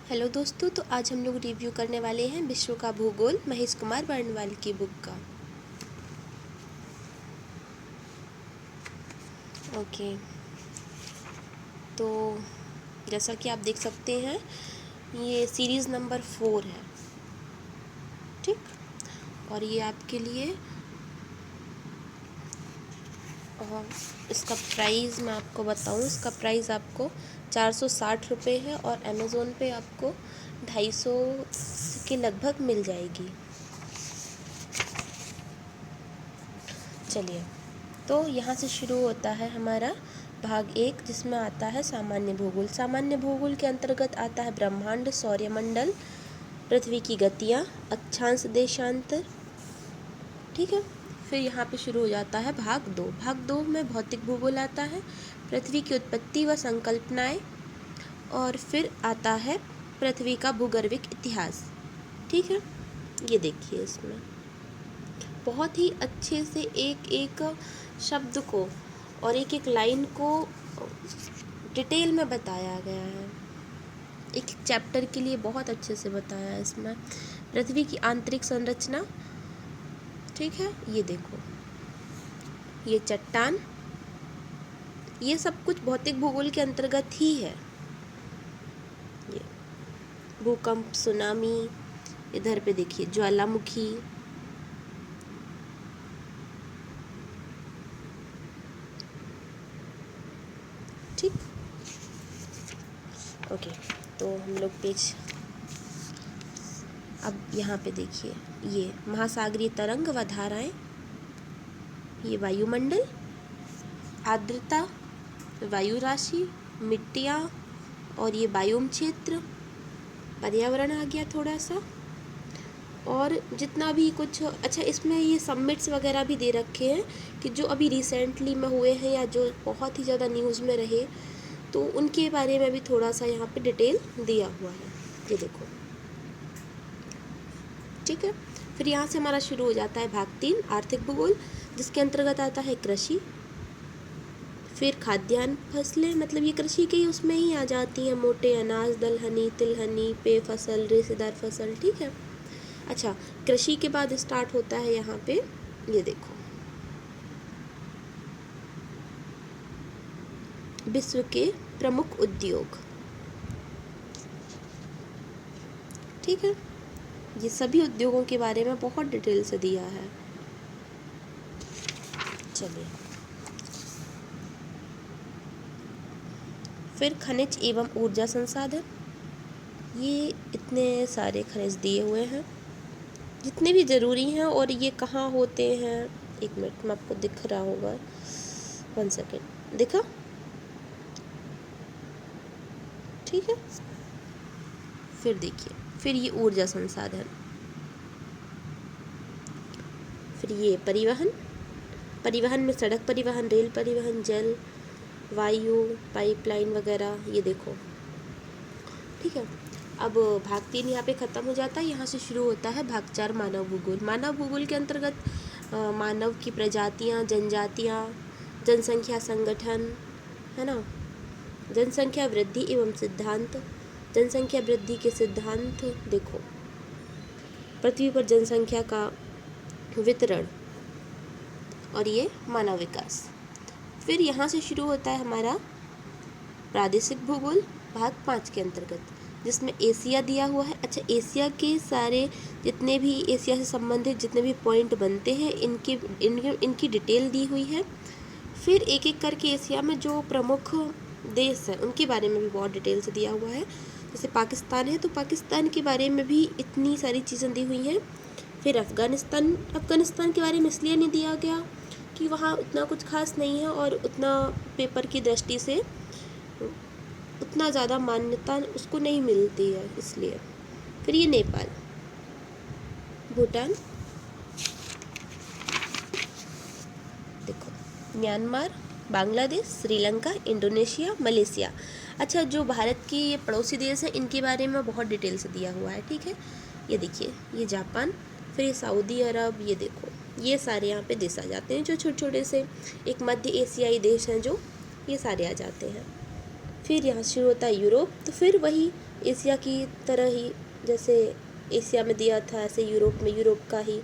Hello दोस्तों, तो आज हम लोग रिव्यू करने वाले हैं विश्व का भूगोल महेश कुमार वर्णवाल की बुक का। ओके, तो जैसा कि आप देख सकते हैं ये सीरीज़ नंबर 4 है, ठीक। और ये आपके लिए इसका प्राइस मैं आपको बताऊं, इसका प्राइस आपको 460 रुपये है और अमेज़ोन पे आपको 250 के लगभग मिल जाएगी। चलिए, तो यहाँ से शुरू होता है हमारा भाग 1, जिसमें आता है सामान्य भूगोल। सामान्य भूगोल के अंतर्गत आता है ब्रह्मांड, सौरमंडल, पृथ्वी की गतियाँ, अक्षांश देशांतर, ठीक है। फिर यहाँ पे शुरू हो जाता है भाग 2। भाग 2 में भौतिक भूगोल आता है, पृथ्वी की उत्पत्ति व संकल्पनाएँ, और फिर आता है पृथ्वी का भूगर्भिक इतिहास, ठीक है। ये देखिए, इसमें बहुत ही अच्छे से एक एक शब्द को और एक एक लाइन को डिटेल में बताया गया है। एक एक चैप्टर के लिए बहुत अच्छे से बताया है इसमें। पृथ्वी की आंतरिक संरचना, ठीक है। ये देखो, ये चट्टान, ये सब कुछ भौतिक भूगोल के अंतर्गत ही है। ये भूकंप, सुनामी, इधर पे देखिए ज्वालामुखी, ठीक। ओके, तो हम लोग पेज, अब यहाँ पे देखिए, ये महासागरीय तरंग व धाराएं, ये वायुमंडल, आर्द्रता, वायु राशि, मिट्टियाँ, और ये बायोम क्षेत्र, पर्यावरण आ गया थोड़ा सा, और जितना भी कुछ। अच्छा, इसमें ये समिट्स वगैरह भी दे रखे हैं कि जो अभी रिसेंटली में हुए हैं या जो बहुत ही ज़्यादा न्यूज़ में रहे, तो उनके बारे में भी थोड़ा सा यहाँ पे डिटेल दिया हुआ है। ये देखो, ठीक है। फिर यहाँ से हमारा शुरू हो जाता है भाग 3, आर्थिक भूगोल, जिसके अंतर्गत आता है कृषि, फिर खाद्यान्न फसलें, मतलब ये कृषि के ही उसमें ही आ जाती हैं, मोटे अनाज, दलहनी, तिलहनी, पेय फसल, रेशेदार फसल, ठीक है। अच्छा, कृषि के बाद स्टार्ट होता है यहाँ पे, ये देखो, विश्व के प्रमुख उद्योग, ठीक है। ये सभी उद्योगों के बारे में बहुत डिटेल से दिया है। चलिए, फिर खनिज एवं ऊर्जा संसाधन, ये इतने सारे खनिज दिए हुए हैं जितने भी ज़रूरी हैं, और ये कहाँ होते हैं। एक मिनट में आपको दिख रहा होगा, 1 सेकेंड, दिखा, ठीक है। फिर देखिए, फिर ये ऊर्जा संसाधन, फिर ये परिवहन, परिवहन में सड़क परिवहन, रेल परिवहन, जल, वायु, पाइपलाइन वगैरह, ये देखो, ठीक है। अब भाग 3 यहाँ पे ख़त्म हो जाता है। यहाँ से शुरू होता है भाग 4, मानव भूगोल। मानव भूगोल के अंतर्गत मानव की प्रजातियाँ, जनजातियाँ, जनसंख्या संगठन, है ना, जनसंख्या वृद्धि एवं सिद्धांत, जनसंख्या वृद्धि के सिद्धांत, देखो, पृथ्वी पर जनसंख्या का वितरण, और ये मानव विकास। फिर यहाँ से शुरू होता है हमारा प्रादेशिक भूगोल भाग 5 के अंतर्गत, जिसमें एशिया दिया हुआ है। अच्छा, एशिया के सारे जितने भी एशिया से संबंधित जितने भी पॉइंट बनते हैं, इनकी डिटेल दी हुई है। फिर एक एक करके एशिया में जो प्रमुख देश हैं उनके बारे में भी बहुत डिटेल से दिया हुआ है। जैसे पाकिस्तान है, तो पाकिस्तान के बारे में भी इतनी सारी चीज़ें दी हुई हैं। फिर अफ़गानिस्तान के बारे में इसलिए नहीं दिया गया कि वहाँ उतना कुछ खास नहीं है, और उतना पेपर की दृष्टि से उतना ज़्यादा मान्यता उसको नहीं मिलती है, इसलिए। फिर ये नेपाल, भूटान, देखो, Myanmar, Bangladesh, Sri Lanka, Indonesia, Malaysia. अच्छा, जो भारत की ये पड़ोसी देश हैं इनके बारे में बहुत डिटेल से दिया हुआ है, ठीक है। ये देखिए, ये जापान, फिर ये सऊदी अरब, ये देखो, ये सारे यहाँ पे देश आ जाते हैं जो छोटे छोटे से एक मध्य एशियाई देश हैं, जो ये सारे आ जाते हैं। फिर यहाँ शुरू होता है यूरोप, तो फिर वही एशिया की तरह ही, जैसे एशिया में दिया था ऐसे यूरोप में यूरोप का ही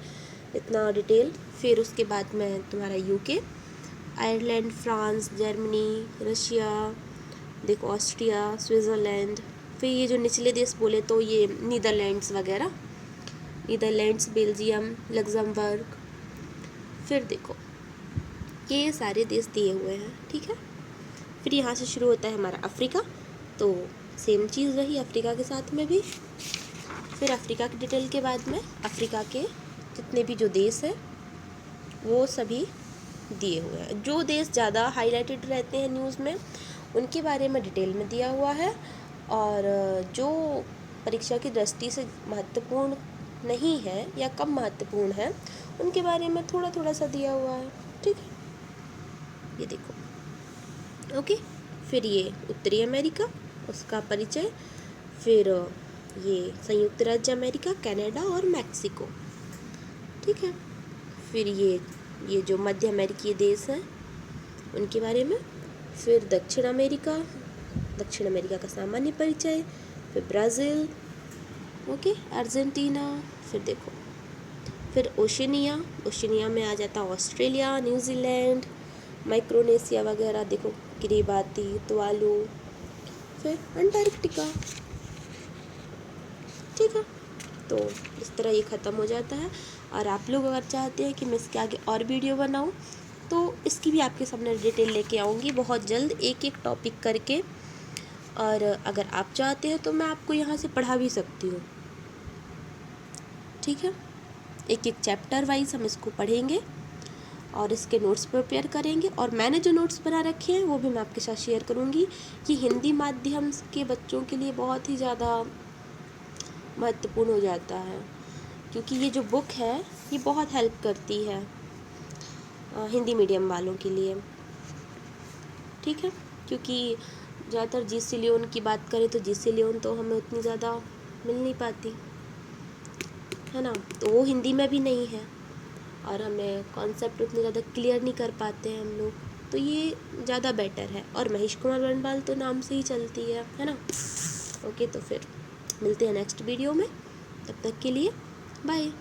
इतना डिटेल। फिर उसके बाद में तुम्हारा UK, Ireland, France, Germany, Russia, देखो ऑस्ट्रिया, स्विट्ज़रलैंड। फिर ये जो निचले देश बोले तो ये नीदरलैंड्स वगैरह, नीदरलैंड्स, बेल्जियम, लग्जमबर्ग। फिर देखो ये सारे देश दिए हुए हैं, ठीक है। फिर यहाँ से शुरू होता है हमारा अफ्रीका, तो सेम चीज़ रही अफ्रीका के साथ में भी। फिर अफ्रीका की डिटेल के बाद में अफ्रीका के जितने भी जो देश हैं वो सभी दिए हुए हैं। जो देश ज़्यादा हाईलाइटेड रहते हैं न्यूज़ में उनके बारे में डिटेल में दिया हुआ है, और जो परीक्षा की दृष्टि से महत्वपूर्ण नहीं है या कम महत्वपूर्ण है उनके बारे में थोड़ा थोड़ा सा दिया हुआ है, ठीक है। ये देखो, ओके। फिर ये उत्तरी अमेरिका, उसका परिचय। फिर ये संयुक्त राज्य अमेरिका, कनाडा और मैक्सिको, ठीक है। फिर ये जो मध्य अमेरिकी देश हैं उनके बारे में। फिर दक्षिण अमेरिका का सामान्य परिचय। फिर ब्राज़ील, ओके, अर्जेंटीना। फिर देखो, फिर ओशिनिया में आ जाता ऑस्ट्रेलिया, न्यूजीलैंड, माइक्रोनेशिया वगैरह, देखो किरिबाती, तुवालू। फिर अंटार्कटिका, ठीक है। तो इस तरह ये ख़त्म हो जाता है। और आप लोग अगर चाहते हैं कि मैं इसके आगे और वीडियो बनाऊं तो इसकी भी आपके सामने डिटेल लेके आऊँगी बहुत जल्द, एक एक टॉपिक करके। और अगर आप चाहते हैं तो मैं आपको यहाँ से पढ़ा भी सकती हूँ, ठीक है। एक एक चैप्टर वाइज हम इसको पढ़ेंगे और इसके नोट्स प्रिपेयर करेंगे। और मैंने जो नोट्स बना रखे हैं वो भी मैं आपके साथ शेयर करूँगी। कि हिंदी माध्यम के बच्चों के लिए बहुत ही ज़्यादा महत्वपूर्ण हो जाता है, क्योंकि ये जो बुक है ये बहुत हेल्प करती है हिंदी मीडियम वालों के लिए, ठीक है। क्योंकि ज़्यादातर जी.सी. लियोन की बात करें तो जी.सी. लियोन तो हमें उतनी ज़्यादा मिल नहीं पाती है ना, तो वो हिंदी में भी नहीं है और हमें कॉन्सेप्ट उतने ज़्यादा क्लियर नहीं कर पाते हैं हम लोग, तो ये ज़्यादा बेटर है। और महेश कुमार बनवाल तो नाम से ही चलती है ना। ओके, तो फिर मिलते हैं नेक्स्ट वीडियो में, तब तक के लिए बाय।